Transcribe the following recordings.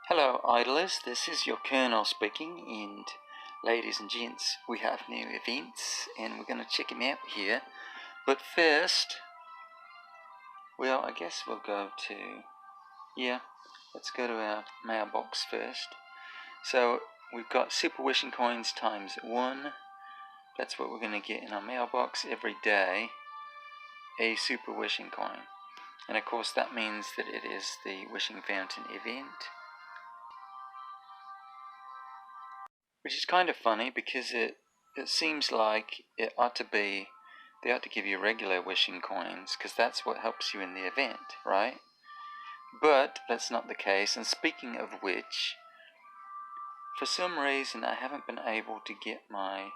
Hello idlers, this is your Colonel speaking, and ladies and gents, we have new events and we're going to check them out here. But first, well, I guess we'll go to, let's go to our mailbox first. So we've got Super Wishing Coins times 1. That's what we're going to get in our mailbox every day, a Super Wishing Coin. And of course that means that it is the Wishing Fountain event. Which is kind of funny because it seems like it ought to be, they ought to give you regular wishing coins because that's what helps you in the event, right? But that's not the case, and speaking of which, for some reason I haven't been able to get my,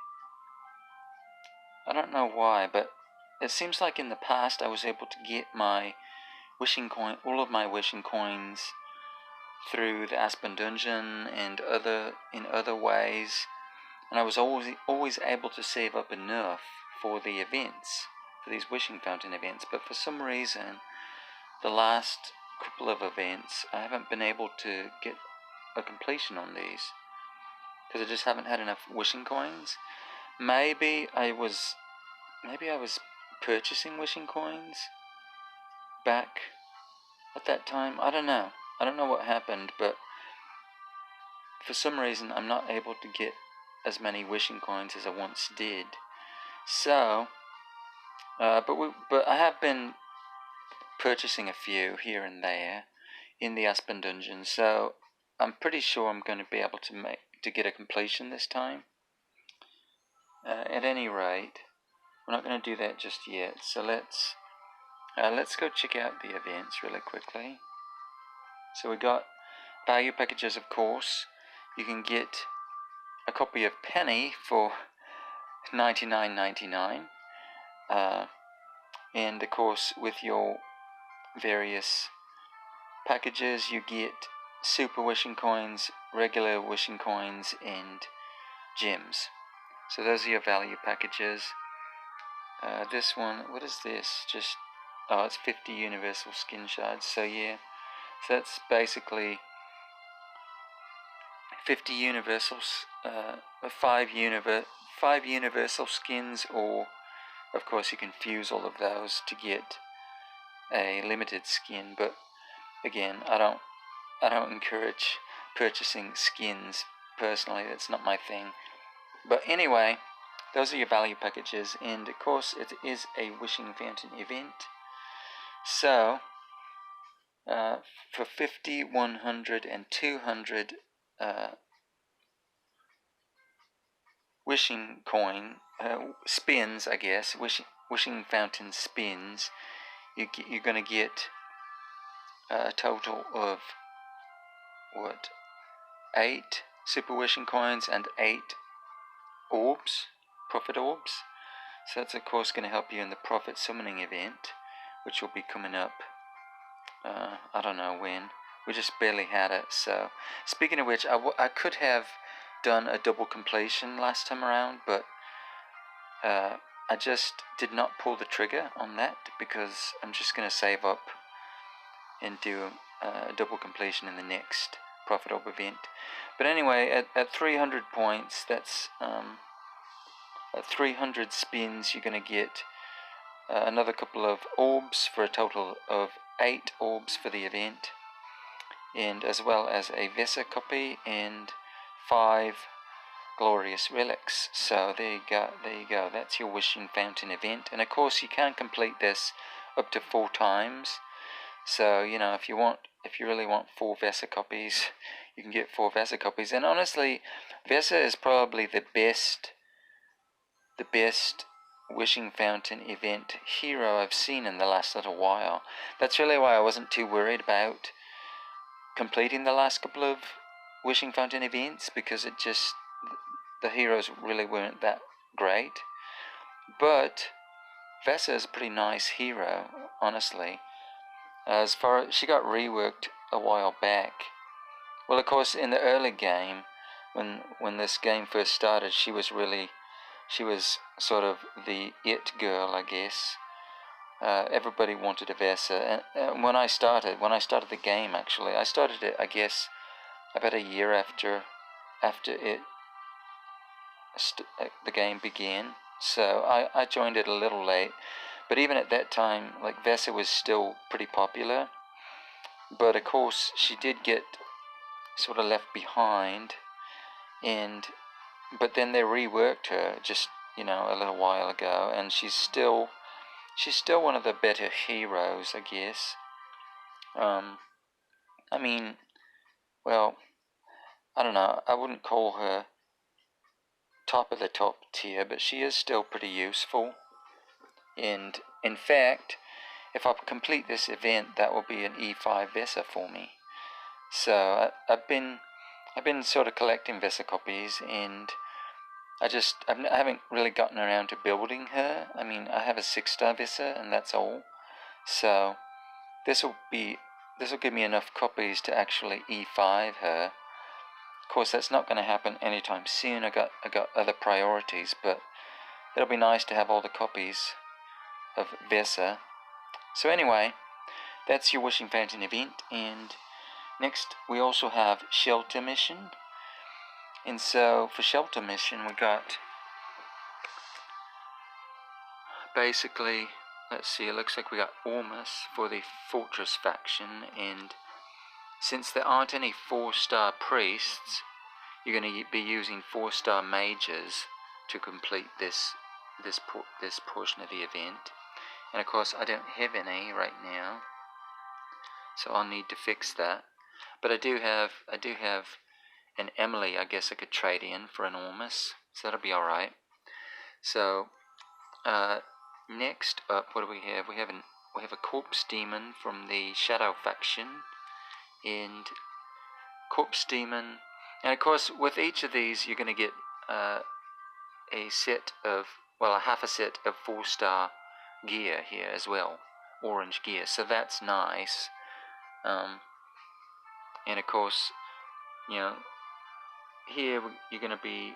I don't know why, but it seems like in the past I was able to get my wishing coin, all of my wishing coins through the Aspen Dungeon and in other ways. And I was always able to save up enough for the events, for these wishing fountain events, but for some reason, the last couple of events, I haven't been able to get a completion on these, because I just haven't had enough wishing coins. Maybe I was purchasing wishing coins back at that time. I don't know what happened, but for some reason I'm not able to get as many wishing coins as I once did. So, but I have been purchasing a few here and there in the Aspen Dungeon, so I'm pretty sure I'm going to be able to get a completion this time. At any rate, we're not going to do that just yet. So let's go check out the events really quickly. So we got value packages, of course. You can get a copy of Penny for $99.99, and of course with your various packages you get super wishing coins, regular wishing coins, and gems. So those are your value packages. This one, what is this? Just, oh, it's 50 universal skin shards. So yeah, so that's basically 50 universals, 5 universal skins, or of course you can fuse all of those to get a limited skin. But again, I don't encourage purchasing skins personally. That's not my thing. But anyway, those are your value packages, and of course it is a wishing fountain event. So for 50, 100, and 200 wishing coin spins, I guess, wishing fountain spins, you're going to get a total of, what, 8 super wishing coins and 8 orbs, prophet orbs. So that's of course going to help you in the prophet summoning event, which will be coming up, I don't know when. We just barely had it. So speaking of which, I could have done a double completion last time around, but I just did not pull the trigger on that because I'm just going to save up and do a double completion in the next Prophet Orb event. But anyway, at 300 points, that's at 300 spins, you're going to get another couple of orbs for a total of 8 orbs for the event, and as well as a Vesa copy and 5 glorious relics. So there you go, that's your wishing fountain event. And of course you can complete this up to 4 times. So you know, if you really want 4 Vesa copies, you can get 4 Vesa copies. And honestly, Vesa is probably the best wishing fountain event hero I've seen in the last little while. That's really why I wasn't too worried about completing the last couple of wishing fountain events, because the heroes really weren't that great. But Vesa is a pretty nice hero, honestly. As far as she got reworked a while back. Well, of course, in the early game, when this game first started, she was sort of the it girl, I guess. Everybody wanted a Vesa, and when I started the game, actually, I started it, I guess, about a year after it the game began. So I joined it a little late, but even at that time, like, Vesa was still pretty popular. But of course, she did get sort of left behind, but then they reworked her just a little while ago, and she's still one of the better heroes, I guess. I mean, well, I don't know. I wouldn't call her top of the top tier, but she is still pretty useful. And in fact, if I complete this event, that will be an E5 Vesa for me. So I've been sort of collecting Vesa copies, and I haven't really gotten around to building her. I mean, I have a 6-star Vesa, and that's all. So this will give me enough copies to actually E5 her. Of course, that's not going to happen anytime soon. I got other priorities, but it'll be nice to have all the copies of Vesa. So anyway, that's your Wishing Fountain event, and next we also have Shelter Mission. And so for Shelter Mission, we got basically, let's see, it looks like we got Ormus for the Fortress faction, and since there aren't any 4-star priests, you're going to be using 4-star mages to complete this portion of the event. And of course, I don't have any right now, so I'll need to fix that. But I do have an Emily. I guess I could trade in for an Ormus, so that'll be all right. So next up, what do we have? We have a Corpse Demon from the Shadow faction, and Corpse Demon. And of course, with each of these, you're going to get a half a set of 4-star gear here as well, orange gear. So that's nice. And of course, here you're going to be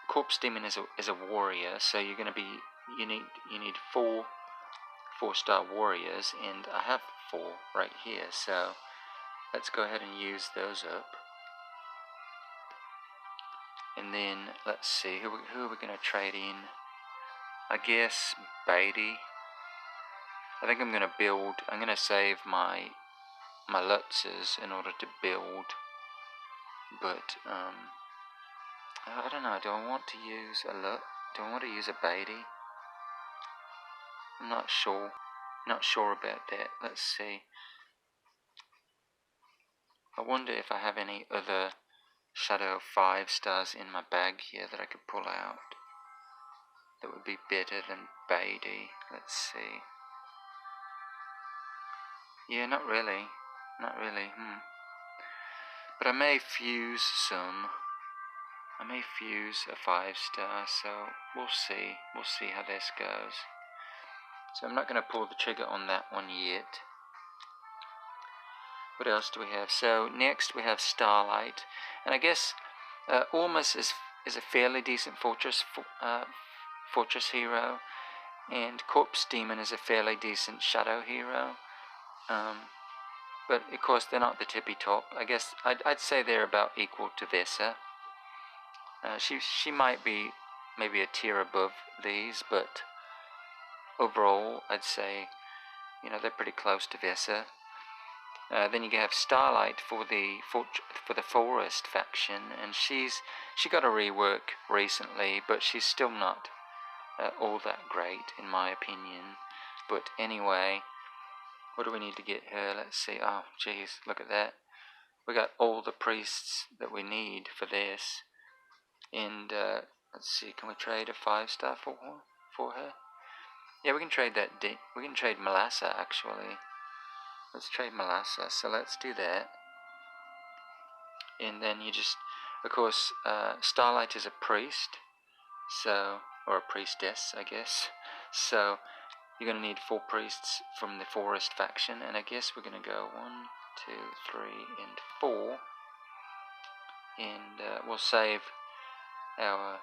Corpse Demon is a warrior. So you're going to be you need 4 4-star warriors, and I have 4 right here. So let's go ahead and use those up. And then let's see, who are we going to trade in? I guess Beatty. I think I'm going to save my Lutzes in order to build. But I don't know, do I want to use a Lutz? Do I want to use a Beatty? I'm not sure. Not sure about that. Let's see. I wonder if I have any other Shadow 5-stars in my bag here that I could pull out that would be better than Beatty. Let's see. Yeah, not really. Not really. But I may fuse some. I may fuse a 5-star, so we'll see. We'll see how this goes. So I'm not going to pull the trigger on that one yet. What else do we have? So next we have Starlight, and I guess Ormus is a fairly decent fortress hero, and Corpse Demon is a fairly decent shadow hero. But of course they're not the tippy top. I guess I'd say they're about equal to Vesa. She might be maybe a tier above these, but overall I'd say they're pretty close to Vesa. Then you have Starlight for the Forest faction, and she got a rework recently, but she's still not all that great in my opinion. But anyway, what do we need to get her? Let's see. Oh, jeez, look at that. We got all the priests that we need for this. And let's see, can we trade a 5-star for her? Yeah, we can trade that. We can trade Melassa actually. Let's trade Melassa. So let's do that. And then you just, of course, Starlight is a priest, or a priestess, I guess. So you're going to need 4 priests from the Forest faction, and I guess we're going to go 1, 2, 3, and 4. And we'll save our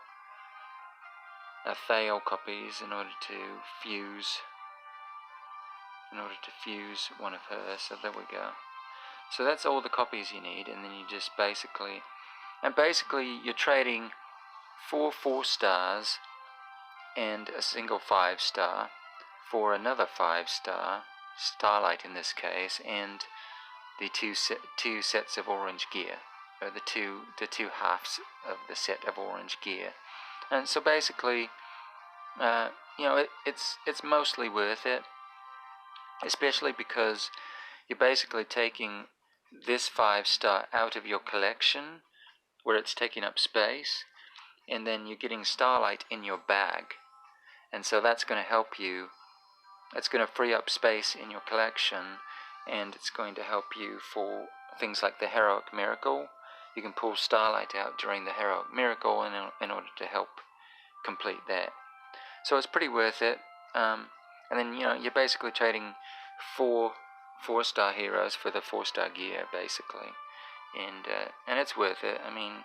Thale copies in order to fuse one of hers. So there we go. So that's all the copies you need, and then you just basically you're trading 4 4-stars and a single 5-star for another 5-star, Starlight in this case, and the two sets of orange gear, or the two halves of the set of orange gear. And so basically, it's mostly worth it, especially because you're basically taking this 5-star out of your collection where it's taking up space, and then you're getting Starlight in your bag, and so that's going to help you. It's going to free up space in your collection, and it's going to help you for things like the Heroic Miracle. You can pull Starlight out during the Heroic Miracle in order to help complete that. So it's pretty worth it. And then you're basically trading 4 4-star heroes for the 4-star gear, basically, and it's worth it. I mean,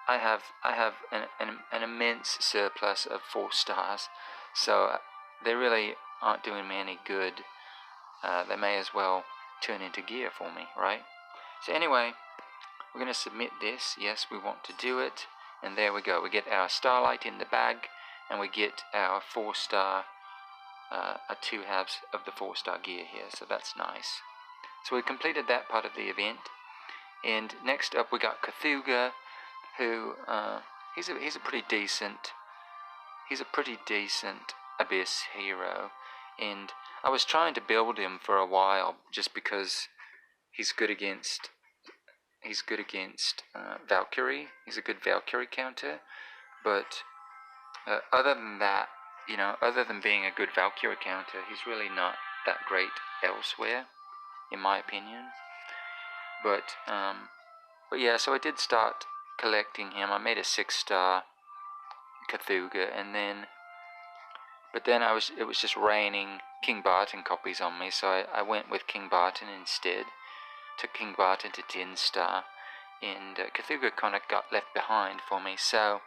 I have an immense surplus of 4 stars, so they really aren't doing me any good. They may as well turn into gear for me, right? So anyway, we're going to submit this. Yes, we want to do it, and there we go. We get our Starlight in the bag, and we get our 4-star, 2 halves of the 4-star gear here, so that's nice. So we completed that part of the event, and next up we got Cthulhu, who he's a pretty decent Abyss hero, and I was trying to build him for a while just because he's good against Valkyrie. He's a good Valkyrie counter, but other than that, other than being a good Valkyrie counter, he's really not that great elsewhere, in my opinion. But yeah, so I did start collecting him. I made a 6-star Cthulhu, and then it was just raining King Barton copies on me, so I went with King Barton instead. Took King Barton to 10-star, and Cthulhu kind of got left behind for me. So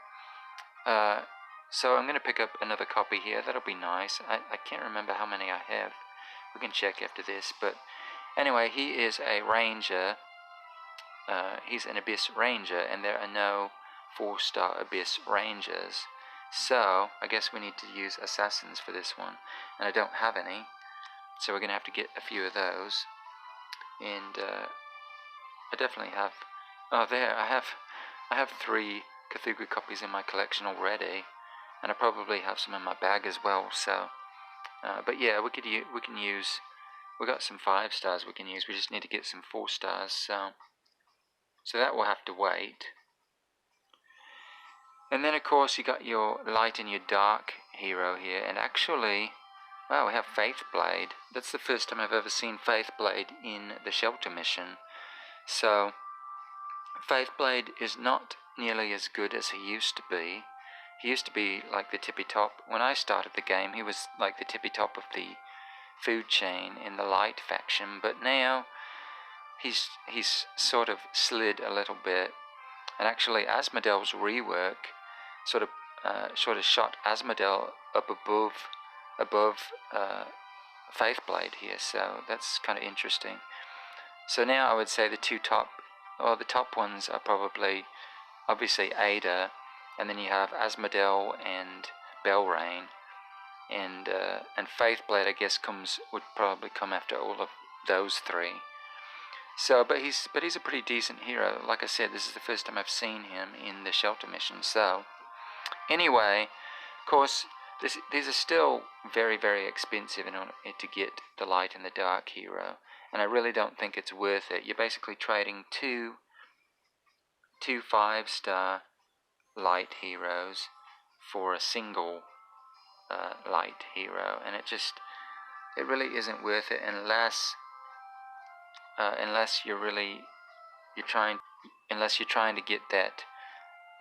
I'm going to pick up another copy here. That'll be nice. I can't remember how many I have. We can check after this. But anyway, he is a ranger. He's an Abyss Ranger, and there are no 4-star Abyss Rangers. So I guess we need to use assassins for this one, and I don't have any, so we're going to have to get a few of those. And I definitely have. Oh, there I have 3 Cthulhu copies in my collection already, and I probably have some in my bag as well. So, but yeah, we can use. We got some 5-stars we can use. We just need to get some 4-stars. So that will have to wait. And then of course you got your light and your dark hero here, and actually, wow, we have Faithblade. That's the first time I've ever seen Faithblade in the Shelter mission. So Faithblade is not nearly as good as he used to be. He used to be like the tippy top. When I started the game, he was like the tippy top of the food chain in the light faction, but now he's sort of slid a little bit. And actually Asmodel's rework sort of shot Asmodel up above Faithblade here, so that's kind of interesting. So now I would say the top ones are probably obviously Ada, and then you have Asmodel and Belrain, and Faithblade I guess would probably come after all of those 3. So, but he's a pretty decent hero. Like I said, this is the first time I've seen him in the Shelter mission. So, anyway, of course, these are still very, very expensive in order to get the light and the dark hero, and I really don't think it's worth it. You're basically trading two 5-star light heroes for a single light hero, and it really isn't worth it unless you're trying to get that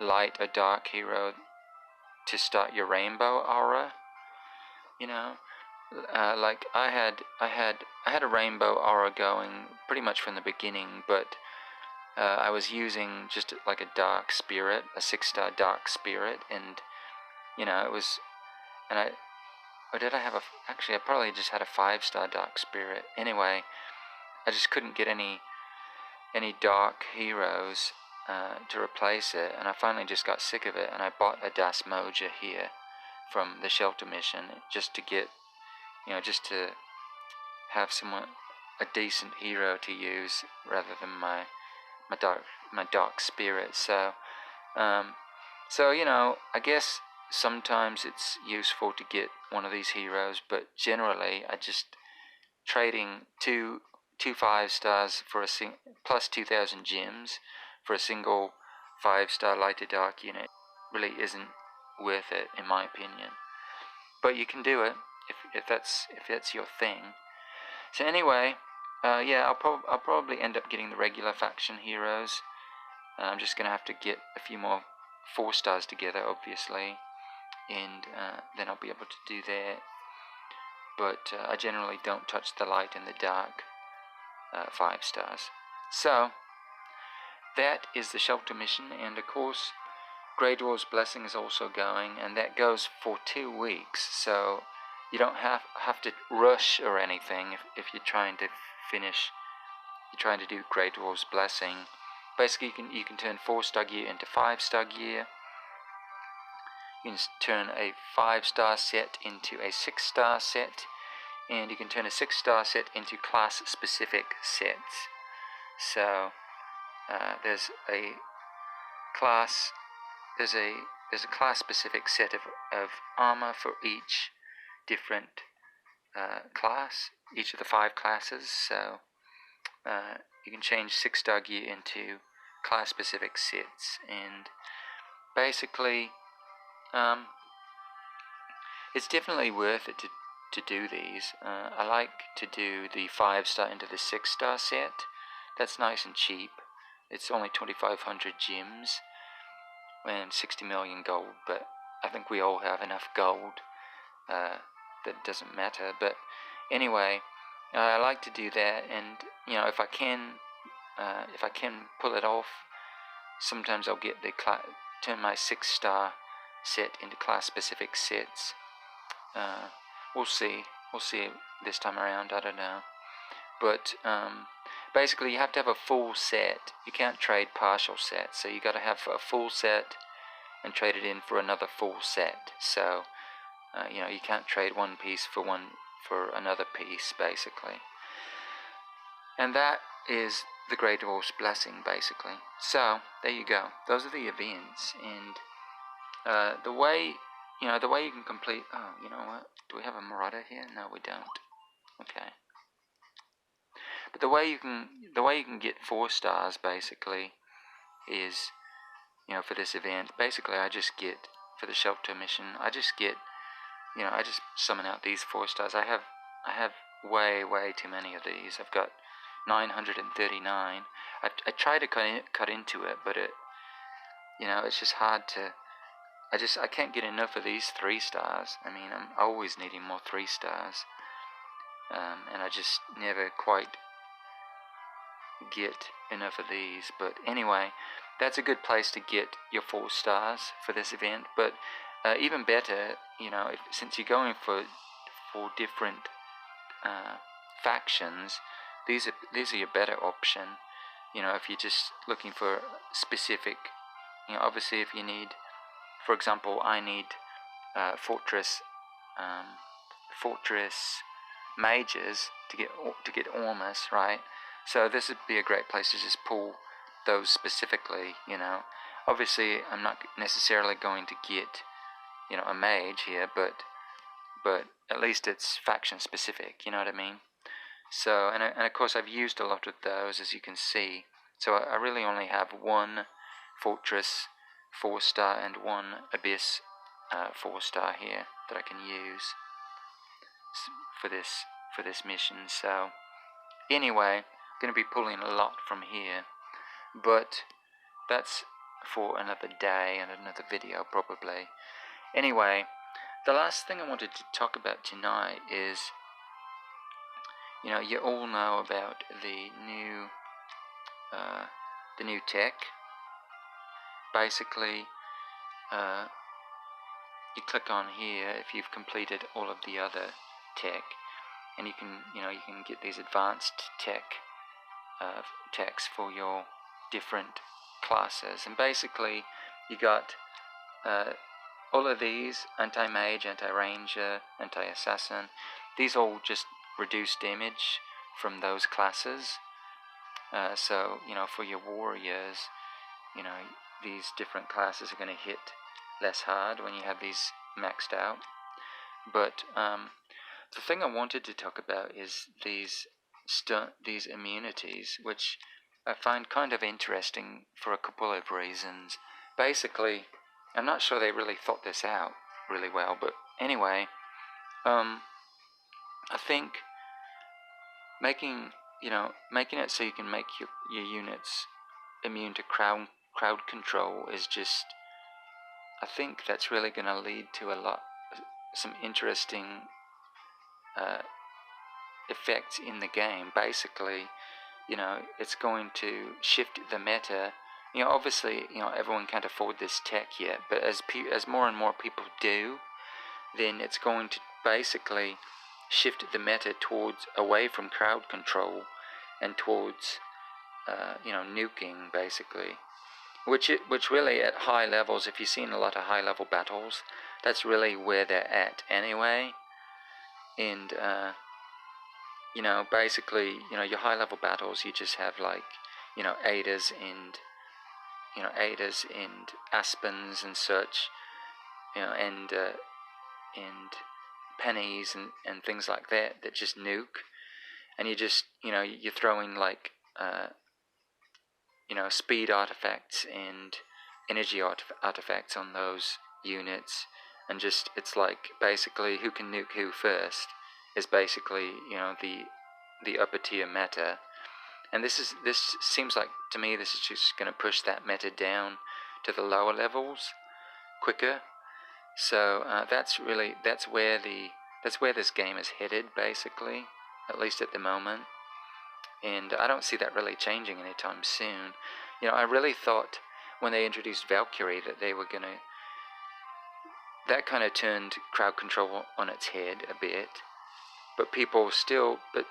light or dark hero to start your rainbow aura. Like I had a rainbow aura going pretty much from the beginning, but I was using just like a dark spirit, a 6-star dark spirit, and it was, or did I have actually I probably just had a 5-star dark spirit. Anyway, I just couldn't get any dark heroes to replace it, and I finally just got sick of it, and I bought a Das Moja here from the shelter mission just to get, just to have a decent hero to use rather than my dark spirit. So I guess sometimes it's useful to get one of these heroes, but generally I just trading two 5-stars for plus 2,000 gems for a single 5-star light to dark unit really isn't worth it, in my opinion. But you can do it if that's your thing. So anyway, yeah, I'll probably end up getting the regular faction heroes. I'm just gonna have to get a few more 4-stars together, obviously, and then I'll be able to do that. But I generally don't touch the light and the dark 5-stars. So that is the shelter mission, and of course Grey Dwarves Blessing is also going, and that goes for 2 weeks, so you don't have to rush or anything if you're trying to do Grey Dwarves Blessing. Basically you can turn 4-star gear into 5-star gear. You can turn a 5-star set into a 6-star set, and you can turn a 6-star set into class-specific sets. So there's a class-specific set of armor for each different class, each of the 5 classes. So you can change 6-star gear into class-specific sets, and basically it's definitely worth it to do these. I like to do the 5-star into the 6-star set. That's nice and cheap. It's only 2,500 gems and 60 million gold, but I think we all have enough gold that doesn't matter. But anyway, I like to do that, and if I can pull it off, sometimes I'll get turn my 6-star set into class-specific sets. We'll see this time around. I don't know, but basically you have to have a full set. You can't trade partial sets, so you got to have a full set and trade it in for another full set. So you can't trade one piece for another piece, basically. And that is the Grey Dwarf's Blessing, basically. So there you go. Those are the events, and the way you can complete. Oh, you know what? Do we have a Marauder here? No, we don't. Okay. But the way you can get 4-stars basically is, for this event. Basically, I just get, for the shelter mission, I just summon out these 4-stars. I have way too many of these. I've got 939. I try to cut into it, but it's just hard to. I can't get enough of these 3-stars. I mean, I'm always needing more 3-stars, and I just never quite get enough of these. But anyway, that's a good place to get your 4-stars for this event. But even better, since you're going for different factions, these are your better option. If you're just looking for specific, obviously if you need, for example, I need fortress mages to get Ormus, right? So this would be a great place to just pull those specifically. Obviously I'm not necessarily going to get a mage here, but at least it's faction specific. You know what I mean? So and of course I've used a lot of those, as you can see. So I really only have one fortress 4-star and one abyss 4-star here that I can use for this mission. So anyway, I'm going to be pulling a lot from here, but that's for another day and another video probably. Anyway, the last thing I wanted to talk about tonight is, you all know about the new tech. Basically, you click on here if you've completed all of the other tech, and you can get these advanced tech text for your different classes. And basically you got all of these: anti-mage, anti-ranger, anti-assassin. These all just reduce damage from those classes. So for your warriors, these different classes are going to hit less hard when you have these maxed out. But the thing I wanted to talk about is these immunities, which I find kind of interesting for a couple of reasons. Basically, I'm not sure they really thought this out really well, but anyway, I think making it so you can make your units immune to crowd control is just, I think that's really going to lead to some interesting effects in the game. Basically, it's going to shift the meta. Obviously, everyone can't afford this tech yet, but as more and more people do, then it's going to basically shift the meta away from crowd control and towards nuking, basically. Which really, at high levels, if you've seen a lot of high level battles, that's really where they're at anyway. And basically, your high level battles, you just have like, Adas and Aspens and such, and pennies and things like that just nuke, and you just you're throwing like speed artifacts and energy artifacts on those units, and just, it's like basically who can nuke who first is basically the upper tier meta. And this seems like, to me, this is just going to push that meta down to the lower levels quicker. So that's where this game is headed, basically, at least at the moment. And I don't see that really changing anytime soon. I really thought when they introduced Valkyrie that they were gonna, that kind of turned crowd control on its head a bit. But people still, it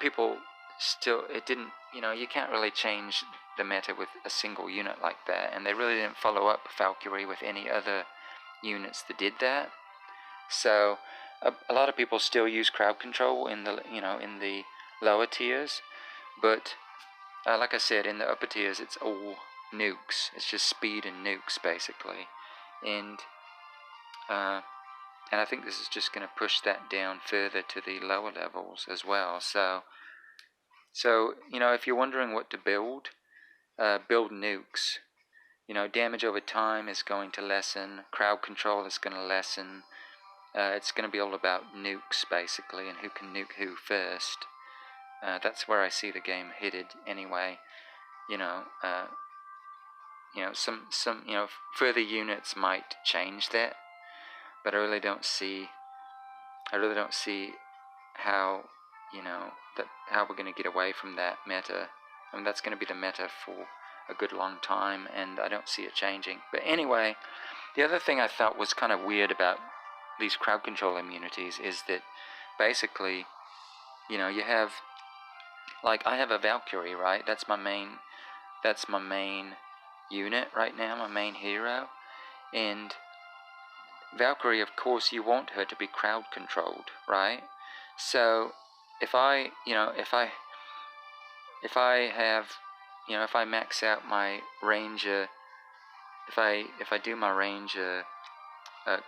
didn't, you can't really change the meta with a single unit like that. And they really didn't follow up Valkyrie with any other units that did that. So a lot of people still use crowd control in the, in the lower tiers. But like I said, in the upper tiers, it's all nukes. It's just speed and nukes, basically. And I think this is just going to push that down further to the lower levels as well. So if you're wondering what to build nukes. Damage over time is going to lessen. Crowd control is going to lessen. It's going to be all about nukes, basically, and who can nuke who first. That's where I see the game headed anyway. Some further units might change that, but I really don't see how how we're going to get away from that meta. I mean, that's going to be the meta for a good long time, and I don't see it changing. But anyway, the other thing I thought was kind of weird about these crowd control immunities is that basically, you have, like, I have a Valkyrie, right? That's my main unit right now, my main hero. And Valkyrie, of course, you want her to be crowd controlled, right? So if I max out my ranger, if I do my ranger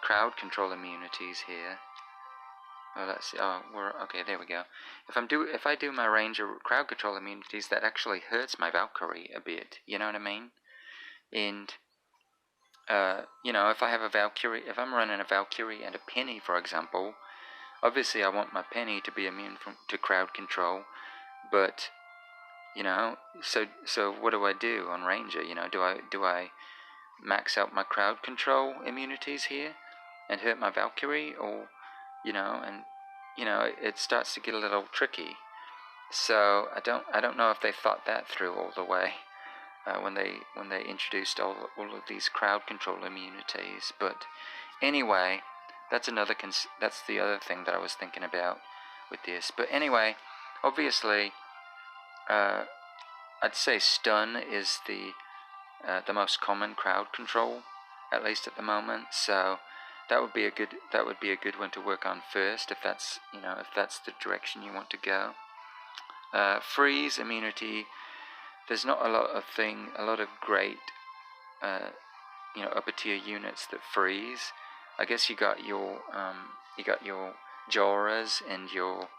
crowd control immunities here. Oh, let's see. Oh, okay. There we go. If I do my ranger crowd control immunities, that actually hurts my Valkyrie a bit. You know what I mean? And if I have a Valkyrie, if I'm running a Valkyrie and a Penny, for example, obviously I want my Penny to be immune to crowd control, but so what do I do on ranger? Do I max out my crowd control immunities here and hurt my Valkyrie, or it starts to get a little tricky. So I don't know if they thought that through all the way when they introduced all of these crowd control immunities. But anyway, that's the other thing that I was thinking about with this. But anyway, obviously, I'd say stun is the most common crowd control, at least at the moment. So that would be a good one to work on first, if that's the direction you want to go. Freeze immunity. There's not a lot of great upper tier units that freeze. I guess you got your Joras and your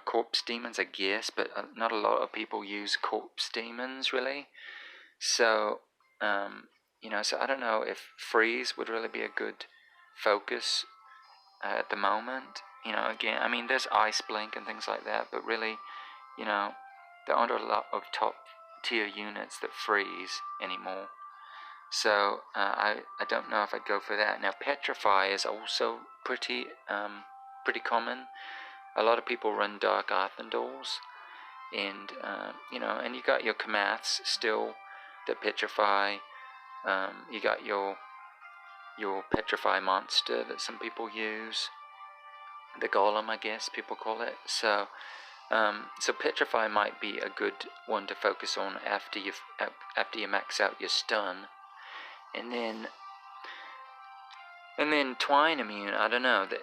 corpse demons, I guess, but not a lot of people use corpse demons really. So so I don't know if freeze would really be a good focus at the moment. Again, I mean, there's ice blink and things like that, but really, there aren't a lot of top tier units that freeze anymore. So I don't know if I'd go for that. Now petrify is also pretty common. A lot of people run Dark Arthandals, and and you got your Kamaths still that petrify. You got your petrify monster that some people use, the golem, I guess people call it. So petrify might be a good one to focus on after you max out your stun, and then twine immune. I don't know that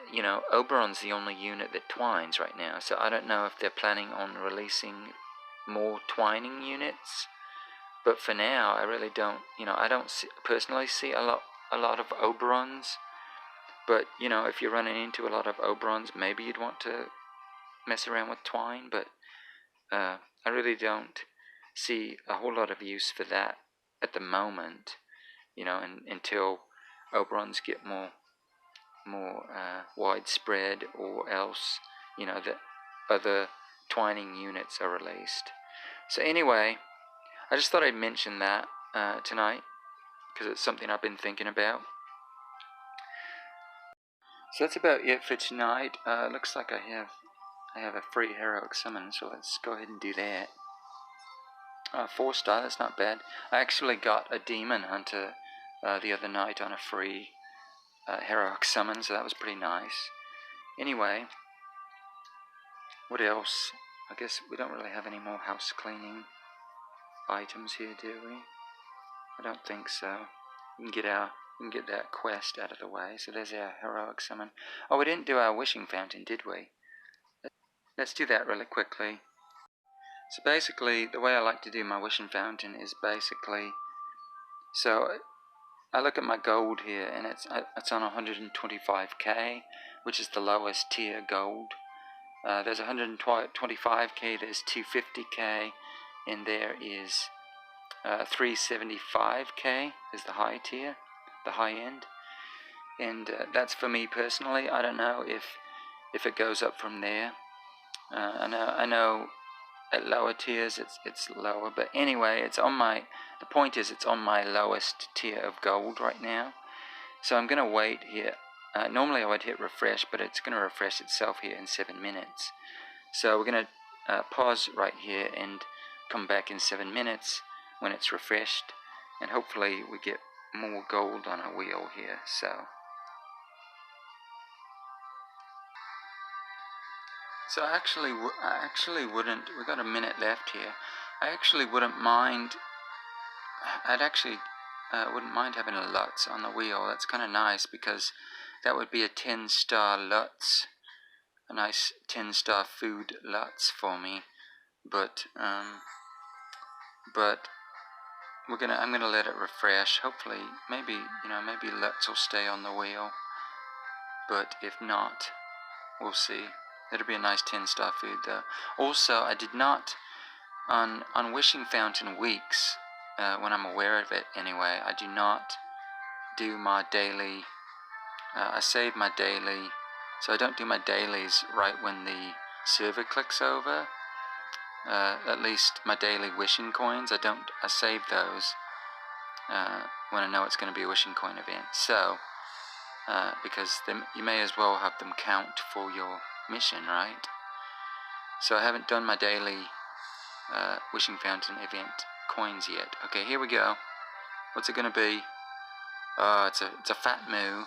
Oberon's the only unit that twines right now, so I don't know if they're planning on releasing more twining units. But for now, I really don't. I don't personally see a lot of Oberons. But if you're running into a lot of Oberons, maybe you'd want to mess around with twine. But I really don't see a whole lot of use for that at the moment. Until Oberons get more widespread, or else that other twining units are released. So anyway, I just thought I'd mention that tonight, because it's something I've been thinking about. So that's about it for tonight. Looks like I have a free heroic summon, so let's go ahead and do that. 4-star, that's not bad. I actually got a demon hunter the other night on a free heroic summon, so that was pretty nice. Anyway, what else? I guess we don't really have any more house cleaning items here, do we? I don't think so. We can get that quest out of the way. So there's our heroic summon. Oh, we didn't do our wishing fountain, did we? Let's do that really quickly. So basically, the way I like to do my wishing fountain is basically, so I look at my gold here, and it's on 125k, which is the lowest tier gold. There's 125k, there's 250k, and there is 375k is the high tier, the high end. And that's for me personally. I don't know if it goes up from there. I know at lower tiers it's lower, but anyway, the point is it's on my lowest tier of gold right now. So I'm gonna wait here. Normally I would hit refresh, but it's gonna refresh itself here in 7 minutes. So we're gonna pause right here and come back in 7 minutes when it's refreshed, and hopefully we get more gold on our wheel here. So I actually wouldn't. We got a minute left here. I actually wouldn't mind. I'd actually wouldn't mind having a Lutz on the wheel. That's kind of nice, because that would be a 10-star Lutz, a nice 10-star food Lutz for me. But I'm gonna let it refresh. Hopefully, maybe Lutz will stay on the wheel. But if not, we'll see. It'll be a nice 10-star food though. Also, I did not, on Wishing Fountain weeks, when I'm aware of it anyway, I do not do my daily, I save my daily, so I don't do my dailies right when the server clicks over. At least my daily wishing coins, I save those when I know it's going to be a wishing coin event. So, because you may as well have them count for your mission, right? So I haven't done my daily wishing fountain event coins yet. Okay, here we go. What's it gonna be? It's a fat moo.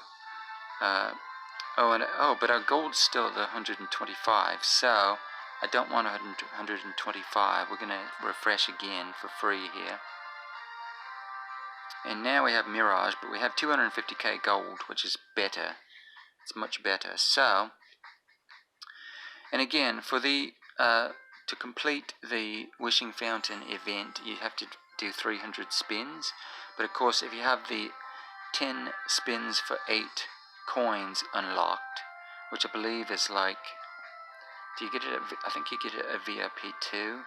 But our gold's still at 125. So I don't want 125. We're going to refresh again for free here. And now we have Mirage, but we have 250k gold, which is better. It's much better. So, and again, for the to complete the Wishing Fountain event, you have to do 300 spins. But of course, if you have the 10 spins for 8 coins unlocked, which I believe is like, do you get it at, I think you get it at VIP 2,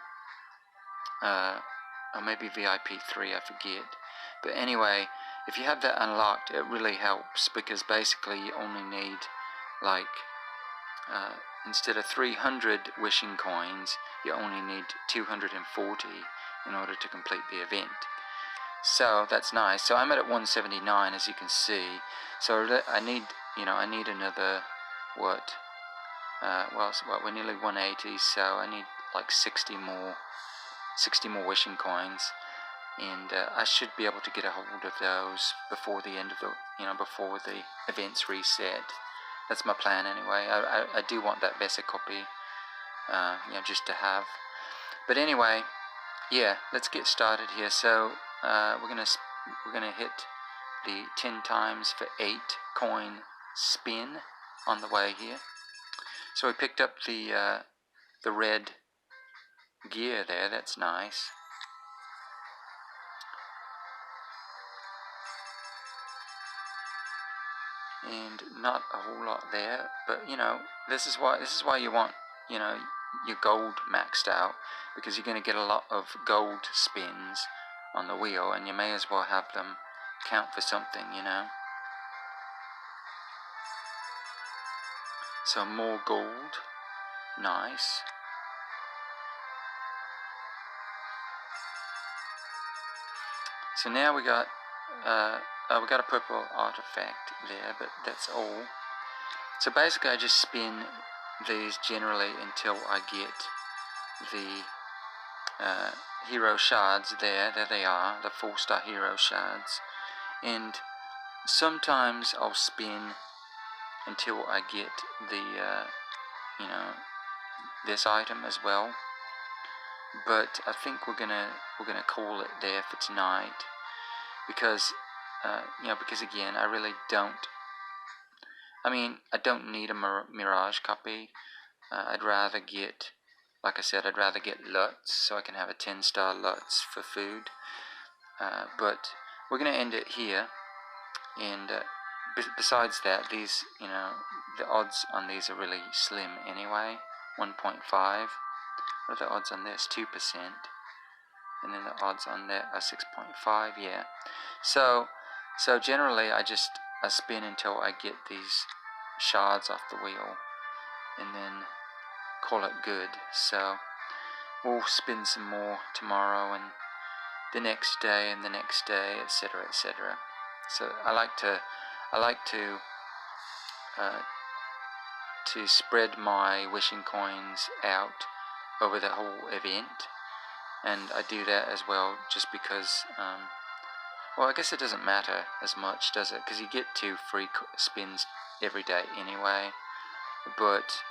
or maybe VIP 3, I forget. But anyway, if you have that unlocked, it really helps, because basically you only need like instead of 300 wishing coins, you only need 240 in order to complete the event. So that's nice. So I'm at 179, as you can see. So I need, I need another, what? Well, we're nearly 180, so I need like 60 more wishing coins, and I should be able to get a hold of those before the end of the, before the events reset. That's my plan anyway. I do want that Vesa copy, just to have. But anyway, yeah, let's get started here. So we're gonna hit the 10 times for 8 coin spin on the way here. So we picked up the red gear there. That's nice. And not a whole lot there, but this is why you want your gold maxed out, because you're going to get a lot of gold spins on the wheel, and you may as well have them count for something, So more gold, nice. So now we got a purple artifact there, but that's all. So basically I just spin these generally until I get the hero shards there. There they are, the 4-star hero shards. And sometimes I'll spin until I get the, this item as well. But I think we're gonna call it there for tonight, because because again, I really don't. I mean, I don't need a Mirage copy. I'd rather get, like I said, I'd rather get Lutz, so I can have a 10-star Lutz for food. But we're gonna end it here. And besides that, these, the odds on these are really slim anyway. 1.5. What are the odds on this? 2%. And then the odds on that are 6.5. Yeah. So generally I spin until I get these shards off the wheel, and then call it good. So we'll spin some more tomorrow, and the next day, and the next day, etc., etc. So I like to spread my wishing coins out over the whole event, and I do that as well just because, well, I guess it doesn't matter as much, does it? Because you get 2 free spins every day anyway, but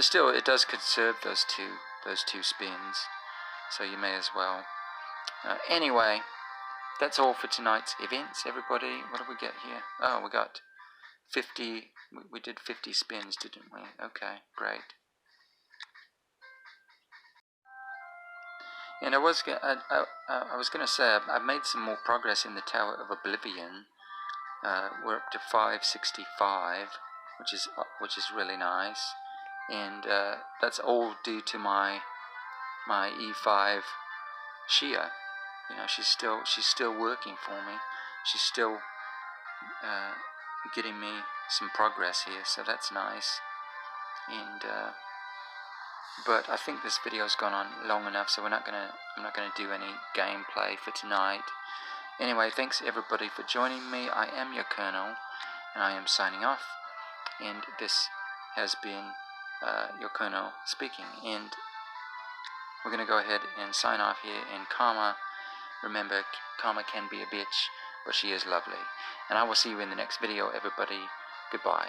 still, it does conserve those two spins, so you may as well. Anyway, that's all for tonight's events, everybody. What did we get here? Oh, we got 50. We did 50 spins, didn't we? Okay, great. And I was gonna say I've made some more progress in the Tower of Oblivion. We're up to 565, which is really nice, and that's all due to my E5 Shia. She's still working for me. She's still getting me some progress here, so that's nice. And but I think this video's gone on long enough, so I'm not gonna do any gameplay for tonight. Anyway, thanks everybody for joining me. I am your Colonel, and I am signing off. And this has been your Colonel speaking. And we're gonna go ahead and sign off here. And Karma, remember, Karma can be a bitch, but she is lovely. And I will see you in the next video, everybody. Goodbye.